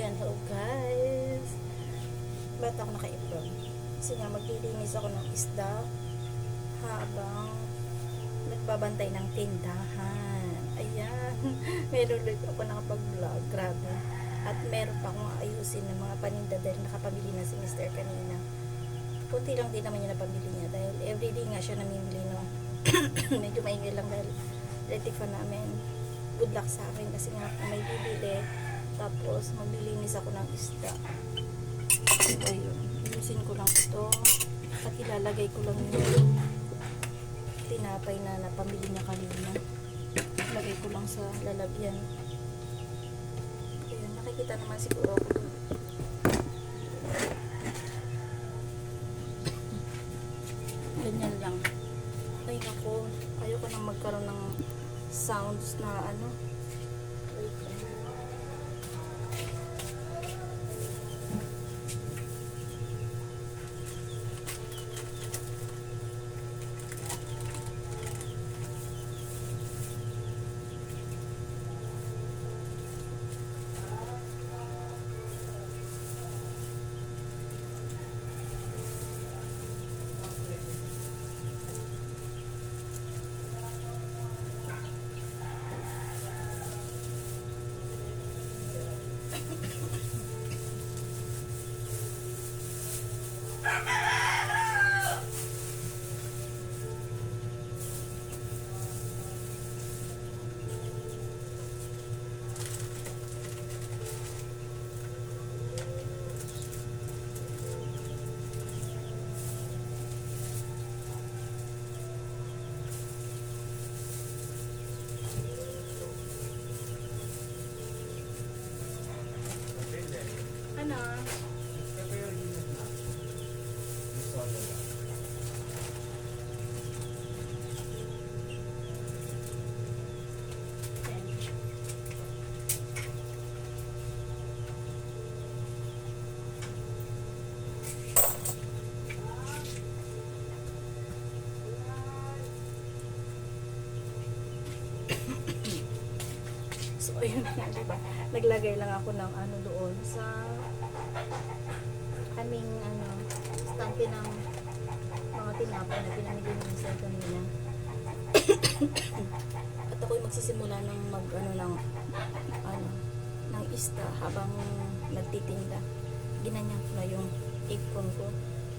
Ayan, hello guys. Ba't ako naka-apron? Kasi nga maglilinis ako ng isda habang nagbabantay ng tindahan. Ayan. Meron ulit ako nakapag-vlog. Grabe. At meron pa akong ayusin ng mga paninda dahil nakapamili na si Mr. kanina. Kunti lang din naman yung napamili niya dahil everyday nga siya namimili, no. Medyo maingay lang dahil relative namin. Good luck sa akin kasi nga may bibili. Tapos maglilinis ako ng isda. So ayun, ayusin ko lang ito at ilalagay ko lang yung tinapay na napamili niya kanina. Lagay ko lang sa lalagyan. Ayun, nakikita naman siguro ako dun. Ganyan lang. Ay nako, ayoko nang magkaroon ng sounds na ano. Wait lang. Ano? So, ayun nga, diba? Naglagay lang ako ng ano doon sa kaming ano, stante ng mga tinapay na pinamili ng isa kanina. At ako'y magsisimula ng mag ano ng isda habang nagtitinda. Ginanyan ko na yung apron ko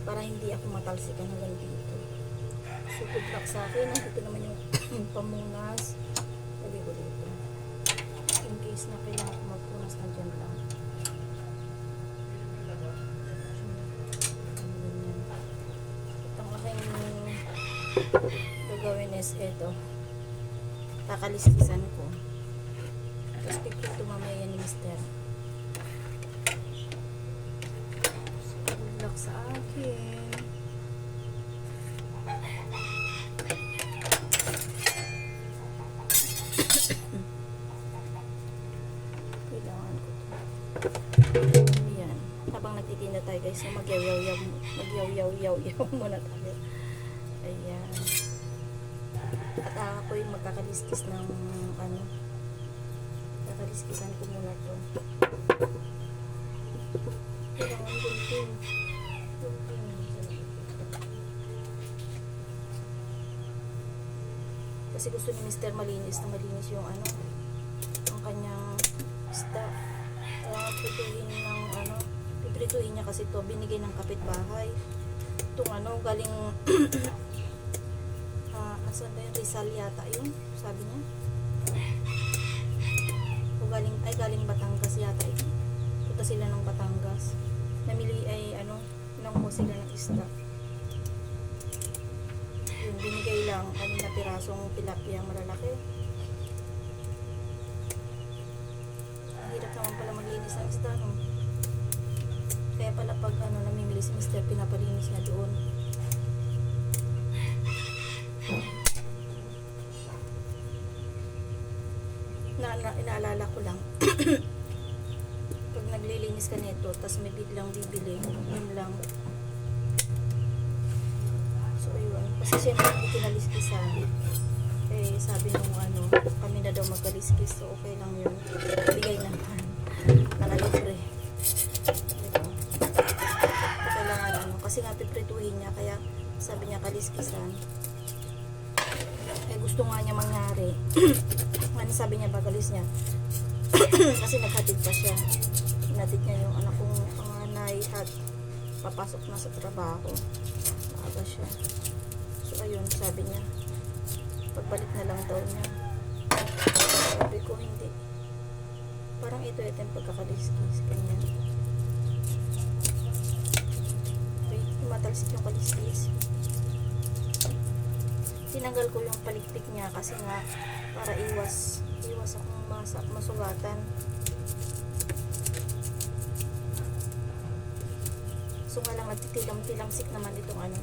para hindi ako matalsikan hanggang dito. So, good luck sa akin. Nandito naman yung pamunas. Lagay ko dito. In case na kailangan ko magpunas na dyan lang. Itong aking gagawin is ito. Kakaliskisan ko. Tapos pipit ito mamaya ni Mr. Good luck sa akin. Ayan. Habang nagtitinda tayo guys, so magyaw-yaw muna tayo. Ayan. At ako'y magkakaliskis ng ano. Kakaliskisan ko muna to. Kailangan gunting. Kasi gusto ni Mr. malinis na malinis yung ano, ang kanyang isda. Kaya piprituhin ng ano, piprituhin niya kasi to binigay ng kapitbahay. Itong ano, galing asan ba yung Rizal yata yun, sabi niya. O galing Batangas yata ito. Punta sila ng Batangas. Namili ay ano, nanguha sila ng isda. Yun, binigay lang kanina pirasong tilapia malalaki. Hirap naman pala maglinis ng isda, no? Kaya pala pag ano, namimili si Mr. pinapalinis niya doon. Inaalala ko lang pag naglilinis ka nito tas may biglang bibili, yun lang. So ayun, kasi syempre hindi kinaliskisan. Eh sabi nung ano, kami na daw magkaliskis, so okay lang yun, bigay naman, nakalibre. Ano sabi niya pagalis niya? Kasi naghatid pa siya. Hinatid niya yung anak kong panganay at papasok na sa trabaho. Maaga siya. So ayun, sabi niya, pagbalik na lang daw niya. Sabi ko, hindi. Parang ito yung pagkakaliskis kanya. Wait, tumatalsik yung kaliskis. Tinanggal ko yung palikpik niya kasi nga para iwas akong masugatan. So nga lang nagtitilam-tilamsik naman itong ano.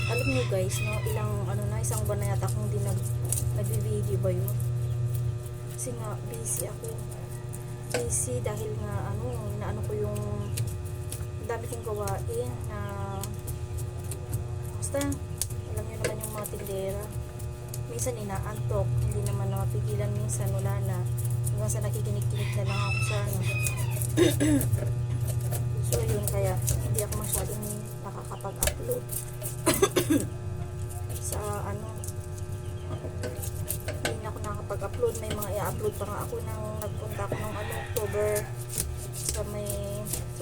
Alam niyo guys, no, isang buwan na yata akong hindi nag-video ba yun? Kasi nga busy ako. Busy dahil nga inaano ko yung dami kong gawain na basta alam niyo naman yung mga tindera. Minsan inaantok, hindi naman mapigilan, minsan wala na. Hanggang sa nakikinig-kinig na lang ako sa ano. So yun, kaya hindi ako masyadong nakakapag-upload sa ano, hindi na ako nakakapag-upload. May mga i-upload pa nga ako nang nagpunta ako ng October sa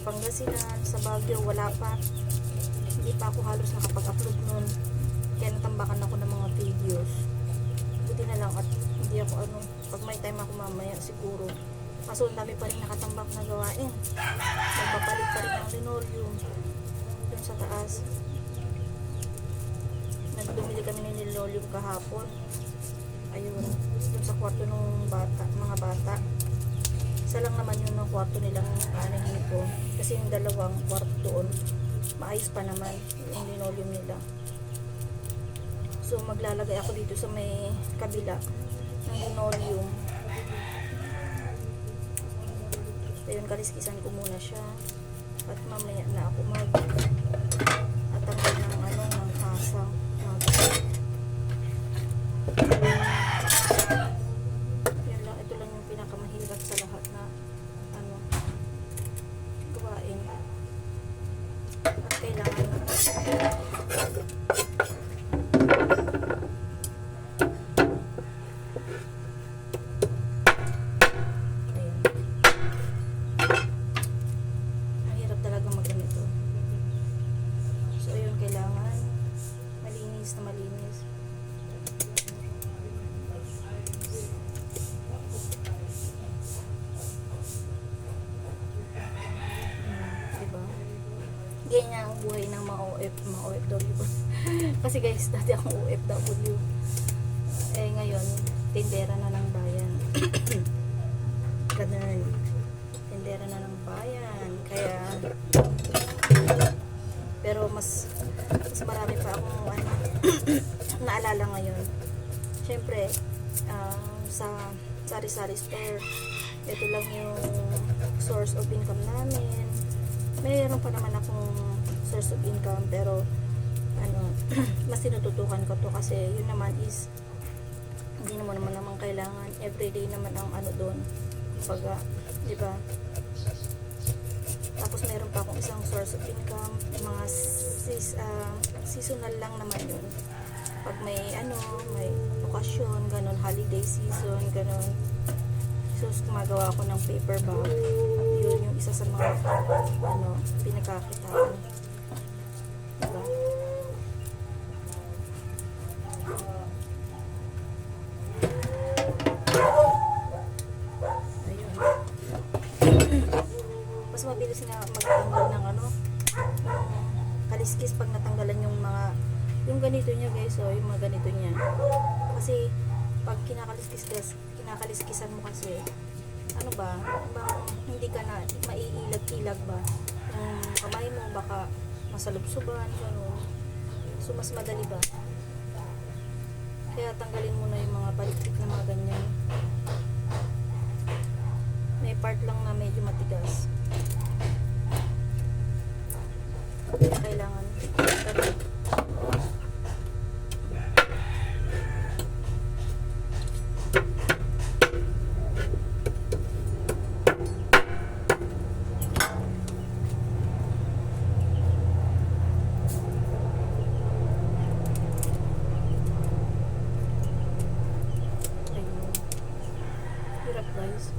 Pangasinan, sa Baguio, wala pa, hindi pa ako halos nakapag-upload nun, kaya natambakan ako ng mga videos. Buti na lang at hindi ako pag may time ako mamaya siguro. Kaso ang dami pa rin nakatambak na gawain. Magpapalit pa rin ng linoleum dun sa taas. Nagbumili kami ng linoleum kahapon. Ayun, dun sa kwarto ng mga bata. Isa lang naman yun ng kwarto nilang anahin ko. Kasi yung dalawang kwarto doon, maayos pa naman yung linoleum nila. So maglalagay ako dito sa may kabila ng linoleum. Ayun, kaliskisan ko muna siya at mamaya na ako atanggal ng hasang. Yan lang, ito lang yung pinakamahirap sa lahat na gawain at kailangan malinis. Diba? Ganyan ang buhay ng mga OFW. Kasi guys, dati akong OFW. Ngayon, tindera na ng bayan. Ganun. Tindera na ng bayan. Kaya, pero mas marami pa akong naalala ngayon. Siyempre, sa sari-sari store, ito lang yung source of income namin. Mayroon pa naman akong source of income, pero mas tinututukan ko to kasi yun naman is hindi naman kailangan everyday naman ang doon. Kumbaga, di ba? Tapos meron pa akong isang source of income, mga seasonal lang naman yun. Pag may may okasyon, ganun, holiday season, ganun. So gumagawa ako ng paper bag. Yun yung isa sa mga pinagkakitaan. Diba? Ayun. Mas mabilis na magtanggal ng kaliskis pag natanggalan yung ganito niya guys, yung mga ganito niya. Kasi pag kinakaliskisan mo kasi hindi ka na maiilag-ilag ba yung kamay mo, baka masalubsuban, gano'n. So mas madali ba, kaya tanggalin mo na yung mga palikpik na mga ganyan. May part lang na medyo matigas, kailangan Hirap guys.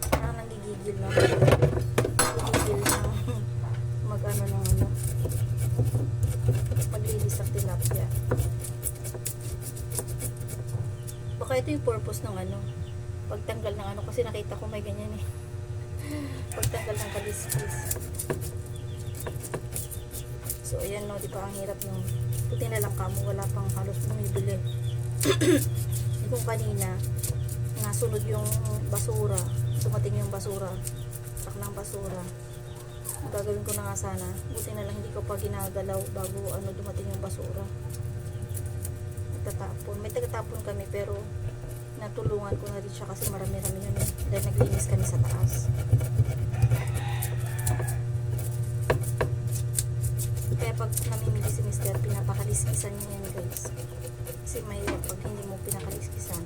Parang nagigigil na. Nagigigil na. Mag-ano ng ano. Maglilis ng tilapia. Baka ito yung purpose ng ano. Pagtanggal ng ano. Kasi nakita ko may ganyan eh. Pagtanggal ng kaliskis. So, ayan no, di ba ang hirap nung puti na lang kamo, wala pang halos bumibili. Kung kanina, nasunod yung basura, sumating yung basura, sak ng basura. Ang gagawin ko na nga sana, buti na lang hindi ko pa ginagalaw bago ano dumating yung basura. Nagtatapon. May tagatapon kami pero natulungan ko na rin siya kasi marami-rami yun eh. Dahil naglinis kami sa taas. Kaya pag namimili si Mr. pinapakaliskisan niya yan guys. Kasi mahirap pag hindi mo pinakaliskisan.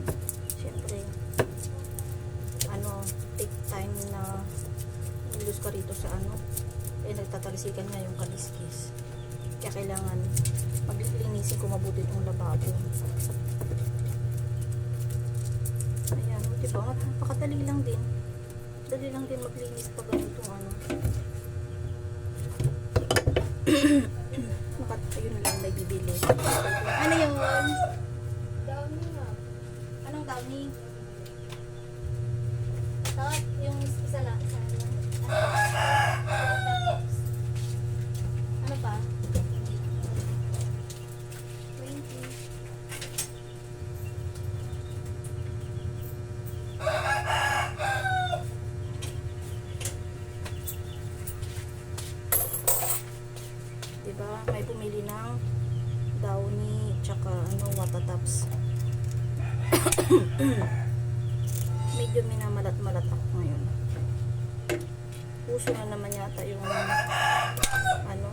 Siyempre, ano, take time na ilus ka rito sa ano. Eh, nagtatalisikan nga yung kaliskis. Kaya kailangan maglilinisin ko mabuti itong lababo. Ayan, diba? Napakadali lang din. Dali lang din maglinis pag ganitong ano. Ayun lang may bibili. Ano yung Downy nga. anong downy? Tapos yung isa lang. Isa lang. Ano pa? 20. Diba? May pumili ng downy tsaka ano, watatops. Medyo minamalat-malat ako ngayon. Puso na naman yata yung ano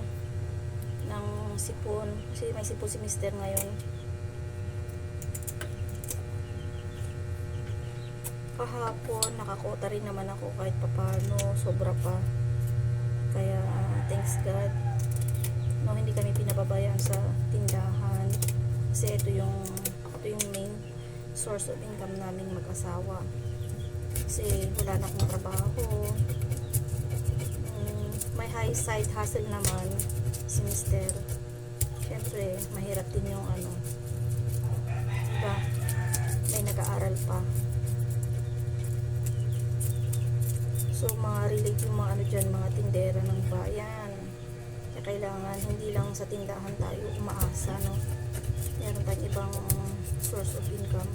ng sipon. Kasi may sipon si Mr. ngayon. Kahapon nakakota rin naman ako kahit papano, sobra pa. Kaya thanks God. No, hindi kami pinababayaan sa tindahan. Kasi ito yung main source of income naming mag-asawa. Kasi wala na akong trabaho. May high side hustle naman si Mr. Siyempre, mahirap din yung ano. Diba? May nag-aaral pa. So, mga relate yung mga ano dyan, mga tindera ng bayan. Kaya kailangan, hindi lang sa tindahan tayo umaasa, no? Meron tayong ibang source of income.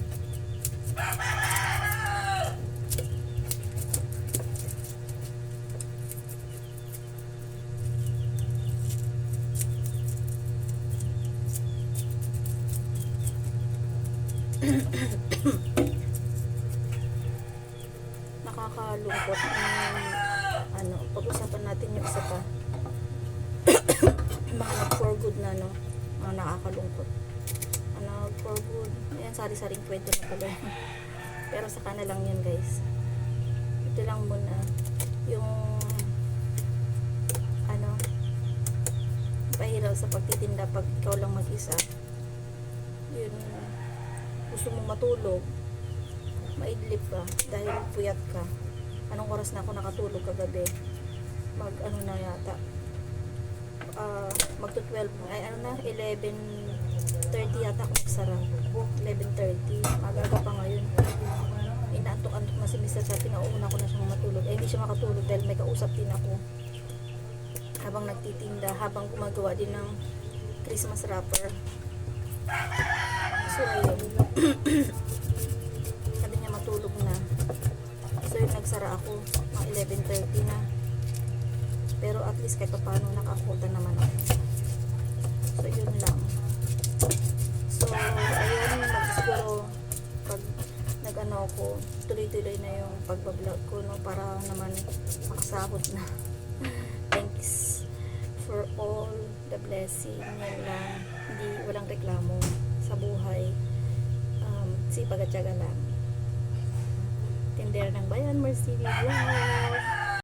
Nakakalungkot ng ano, pag-usapan natin yung isa pa. Mga nag-for good na, no? Mga nakakalungkot. For good. Ayan, sari-saring kwento na pala. Pero saka na lang yun, guys. Ito lang muna. Yung ano, pahiraw sa pagtitinda pag ikaw lang mag-isa. Yun, gusto mong matulog, maidlip ka dahil puyat ka. Anong oras na ako nakatulog kagabi? Mag ano na yata, magto 12, ay ano na, 11:30 yata ako nagsara. 11:30, magaga pa ngayon. Inaantok-antok na si Mr. Sabi na uuna ko na siyang matulog. Eh hindi siya makatulog dahil may kausap din ako habang nagtitinda, habang gumagawa din ng Christmas wrapper. So ayun. Sabi niya matulog na. So yun, nagsara ako mga 11:30 na. Pero at least kahit paano nakakuta naman ako. So yun lang. So ayun, siguro pag nag-ano ako, tuloy-tuloy na yung pagbablog ko, no, para naman makasahod na. Thanks for all the blessing. Yan lang. Hindi, walang reklamo sa buhay. Sipag at tiyaga lang. Tindera ng Bayan, Mercy Vlog.